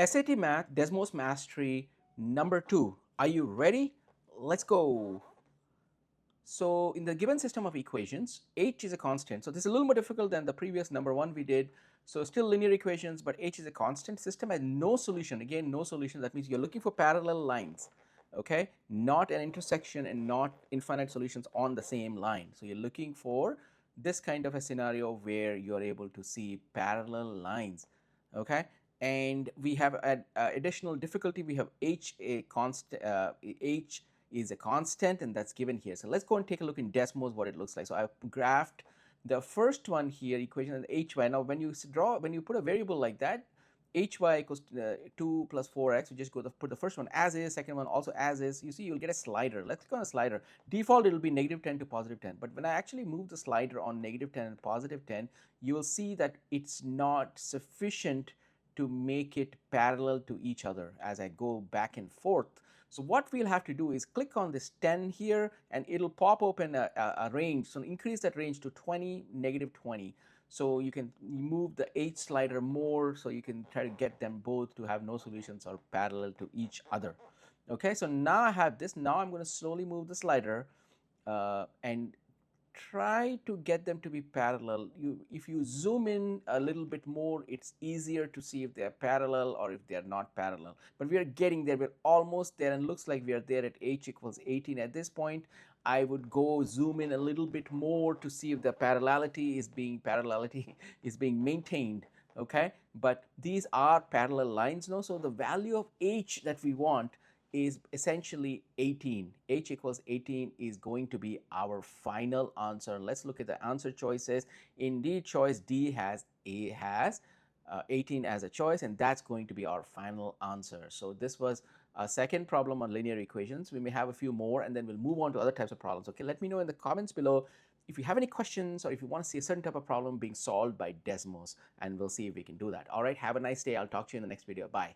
SAT Math Desmos Mastery number 2. Are you ready? Let's go. So in the given system of equations, h is a constant. So this is a little more difficult than the previous number 1 we did. So still linear equations, but h is a constant. System has no solution. Again, no solution. That means you're looking for parallel lines, okay? Not an intersection and not infinite solutions on the same line. So you're looking for this kind of a scenario where you're able to see parallel lines, okay? And we have an additional difficulty. We have h a constant, h is a constant, and that's given here. So let's go and take a look in Desmos what it looks like. So I've graphed the first one here, equation of hy. Now when you put a variable like that, hy equals 2 plus 4x, you just put the first one as is, second one also as is. You see, you'll get a slider. Let's click on a slider. Default, it'll be -10 to +10. But when I actually move the slider on -10 and +10, you will see that it's not sufficient to make it parallel to each other as I go back and forth. So what we'll have to do is click on this 10 here, and it'll pop open a range. So increase that range to 20, -20. So you can move the h slider more, so you can try to get them both to have no solutions or parallel to each other. Okay, so now I have this. Now I'm going to slowly move the slider and try to get them to be parallel. If you zoom in a little bit more, it's easier to see if they're parallel or if they're not parallel. But we are getting there. We're almost there, and looks like we are there at h equals 18 at this point. I would go zoom in a little bit more to see if the parallelity is being maintained. Okay, but these are parallel lines now. So the value of h that we want is essentially 18. H equals 18 is going to be our final answer. Let's look at the answer choices. Indeed, choice D has 18 as a choice, and that's going to be our final answer. So this was a second problem on linear equations. We may have a few more, and then we'll move on to other types of problems. Okay, let me know in the comments below if you have any questions, or if you want to see a certain type of problem being solved by Desmos, and we'll see if we can do that. All right, have a nice day. I'll talk to you in the next video. Bye.